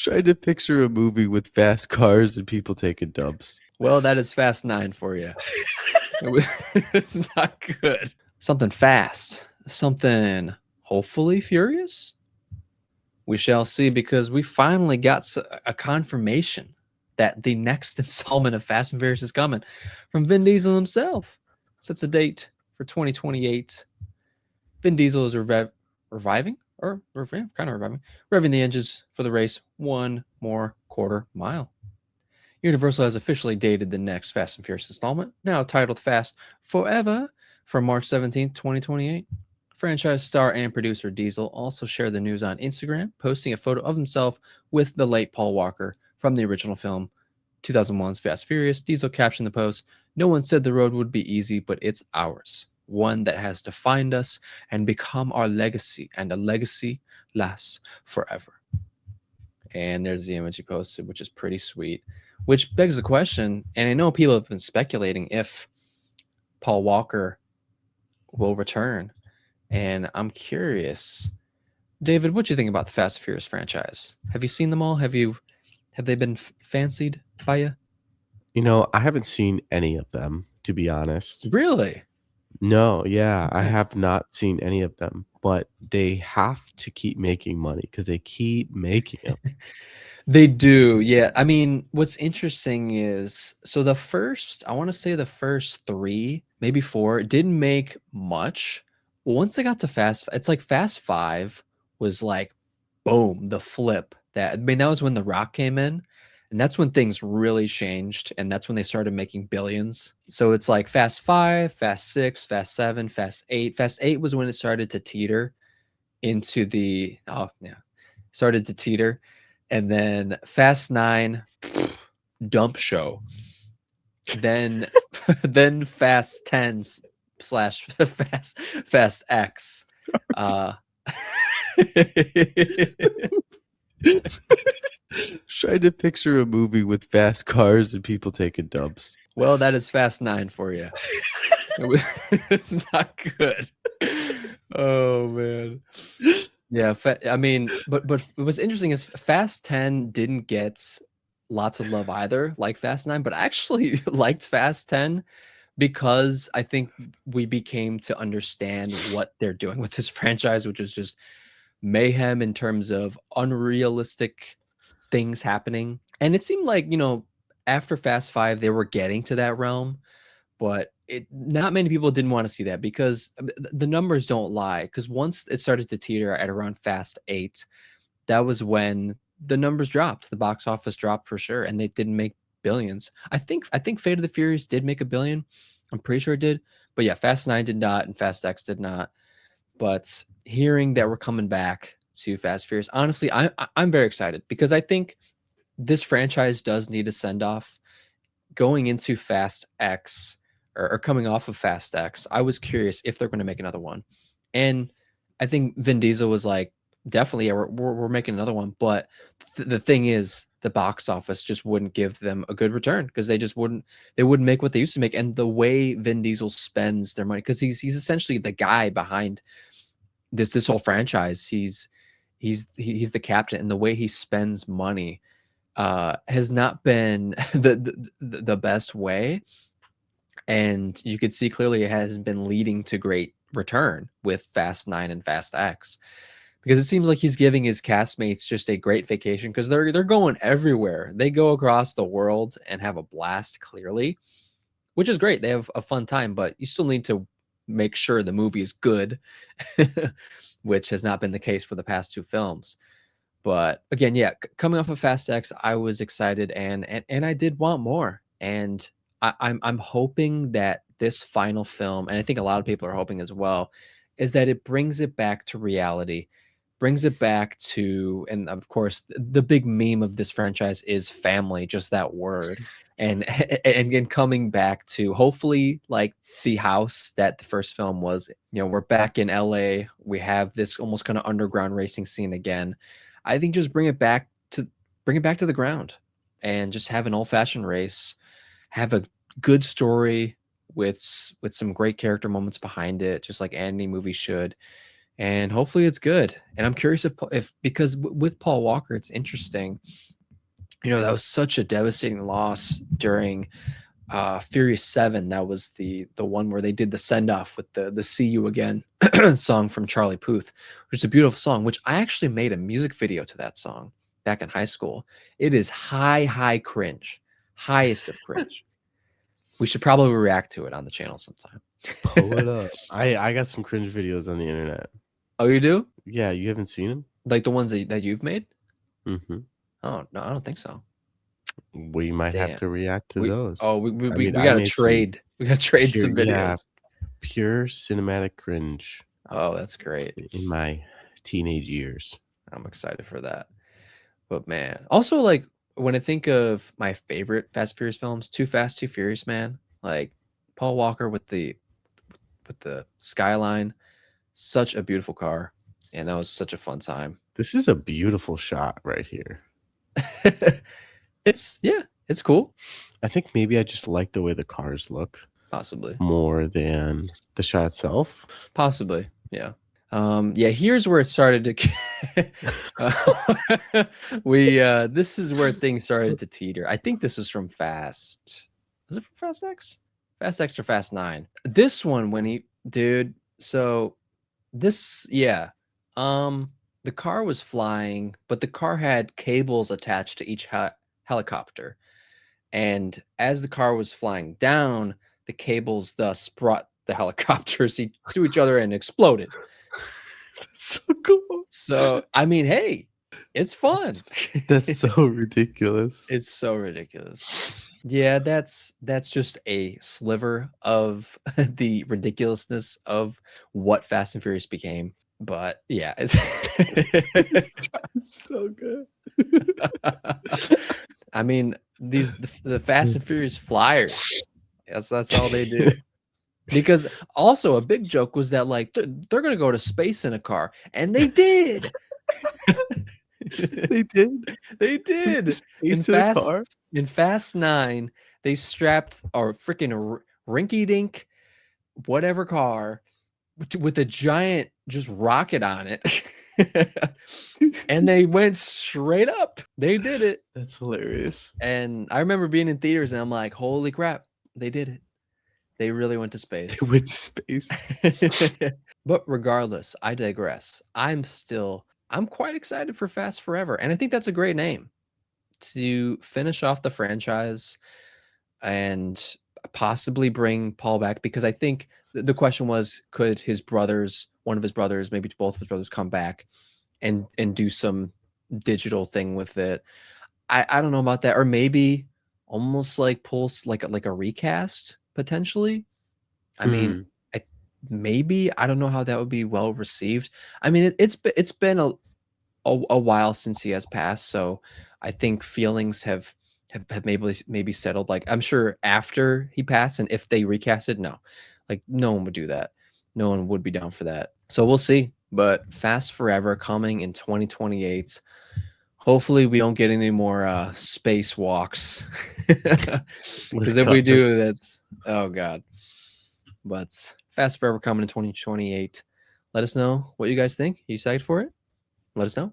Trying to picture a movie with fast cars and people taking dumps. Well, that is Fast 9 for you. It's not good. Something fast, something hopefully furious. We shall see, because we finally got a confirmation that the next installment of Fast and Furious is coming from Vin Diesel himself. Sets a date for 2028. Vin Diesel is reviving, revving the engines for the race one more quarter mile. Universal has officially dated the next Fast and Furious installment, now titled Fast Forever, for March 17th, 2028. Franchise star and producer Diesel also shared the news on Instagram, posting a photo of himself with the late Paul Walker from the original film 2001's Fast Furious. Diesel captioned the post, "No one said the road would be easy, but it's ours. One that has defined us and become our legacy, and a legacy lasts forever." And there's the image he posted, which is pretty sweet, which begs the question, and I know people have been speculating if Paul Walker will return. And I'm curious, David, what do you think about the Fast and Furious franchise? Have you seen them all? Have they been fancied by you? You know, I haven't seen any of them, to be honest. Really? No, yeah, I Okay. have not seen any of them, but they have to keep making money because they keep making them. They do, yeah. I mean, what's interesting is, so I want to say the first three, maybe four, didn't make much. Well, once they got to it's like Fast Five was like, boom, the flip. That, I mean, that was when The Rock came in, and that's when things really changed, and that's when they started making billions. So it's like Fast Five, Fast Six, Fast Seven, Fast Eight. Fast Eight was when it started to teeter into the, oh yeah, started to teeter. And then Fast Nine, dump show. Then then Fast 10 slash Fast X. Trying to picture a movie with fast cars and people taking dumps. Well, that is Fast 9 for you. It's not good. Oh man. Yeah, I mean, but what's interesting is Fast 10 didn't get lots of love either, like Fast 9, but I actually liked Fast 10 because I think we became to understand what they're doing with this franchise, which is just mayhem in terms of unrealistic things happening. And it seemed like, after Fast 5 they were getting to that realm, but not many people didn't want to see that because the numbers don't lie. Because once it started to teeter at around Fast 8, that was when the numbers dropped. The box office dropped for sure, and they didn't make billions. I think Fate of the Furious did make a billion. I'm pretty sure it did. But yeah, Fast 9 did not, and Fast X did not. But hearing that we're coming back to Fast Furious, honestly, I'm very excited because I think this franchise does need a send off. Going into Fast X, or coming off of Fast X, I was curious if they're going to make another one. And I think Vin Diesel was like, definitely, yeah, we're making another one. But the thing is, the box office just wouldn't give them a good return because they wouldn't make what they used to make. And the way Vin Diesel spends their money, because he's essentially the guy behind this whole franchise. He's the captain, and the way he spends money has not been the best way. And you could see clearly it hasn't been leading to great return with Fast 9 and Fast X, because it seems like he's giving his castmates just a great vacation because they're going everywhere. They go across the world and have a blast, clearly, which is great. They have a fun time, but you still need to make sure the movie is good, which has not been the case for the past two films. But again, yeah, coming off of Fast X, I was excited and I did want more. And I'm hoping that this final film, and I think a lot of people are hoping as well, is that it brings it back to reality, brings it back to, and of course, the big meme of this franchise is family, just that word, and and coming back to hopefully like the house that the first film was. We're back in LA. We have this almost kind of underground racing scene again. I think just bring it back to the ground, and just have an old fashioned race, have a good story with some great character moments behind it, just like any movie should. and hopefully it's good. And I'm curious if because with Paul Walker, it's interesting. You know, that was such a devastating loss during Furious 7. That was the one where they did the send off with the "See You Again" song from Charlie Puth, which is a beautiful song. Which I actually made a music video to that song back in high school. It is high cringe, highest of cringe. We should probably react to it on the channel sometime. Pull it up. I got some cringe videos on the internet. Oh, you do? Yeah, you haven't seen them? Like the ones that you've made? Mm-hmm. Oh no, I don't think so. We might have Damn. to react to those. We I gotta made trade. We gotta trade pure, some videos. pure cinematic cringe Oh, that's great. in my teenage years. I'm excited for that. But man, also like when I think of my favorite Fast and Furious films, Too Fast, Too Furious, man, like Paul Walker with the skyline, such a beautiful car, and that was such a fun time. This is a beautiful shot right here. It's cool. I think maybe I just like the way the cars look Possibly. more than the shot itself. Possibly. Yeah. Yeah, here's where it started to this is where things started to teeter. I think this was from Fast. Was it from Fast X? Fast X or Fast 9? This one so this the car was flying, but the car had cables attached to each helicopter. And as the car was flying down, the cables thus brought the helicopters to each other and exploded. That's so cool. So, I mean, hey, it's fun. That's so ridiculous. It's so ridiculous. Yeah, that's just a sliver of the ridiculousness of what Fast and Furious became. But yeah, it's so good. I mean, the Fast and Furious flyers. That's all they do. Because also a big joke was that like they're gonna go to space in a car, and they did. They did. They did. In Fast 9, they strapped our freaking rinky-dink whatever car with a giant just rocket on it. And they went straight up. They did it. That's hilarious. And I remember being in theaters and I'm like, holy crap, they did it. They really went to space. They went to space. But regardless, I digress. I'm quite excited for Fast Forever. And I think that's a great name to finish off the franchise and possibly bring Paul back, because I think the question was, could one of his brothers, maybe both of his brothers, come back and do some digital thing with it? I don't know about that. Or maybe almost like pulse like a recast potentially. I mean, maybe, I don't know how that would be well received. I mean, it's been a while since he has passed, so I think feelings have maybe settled. Like, I'm sure after he passed, and if they recast it, no, like no one would do that. No one would be down for that. So we'll see. But Fast Forever coming in 2028. Hopefully we don't get any more spacewalks. Because if we do, that's, oh god. But Fast Forever coming in 2028. Let us know what you guys think. Are you excited for it? Let us know.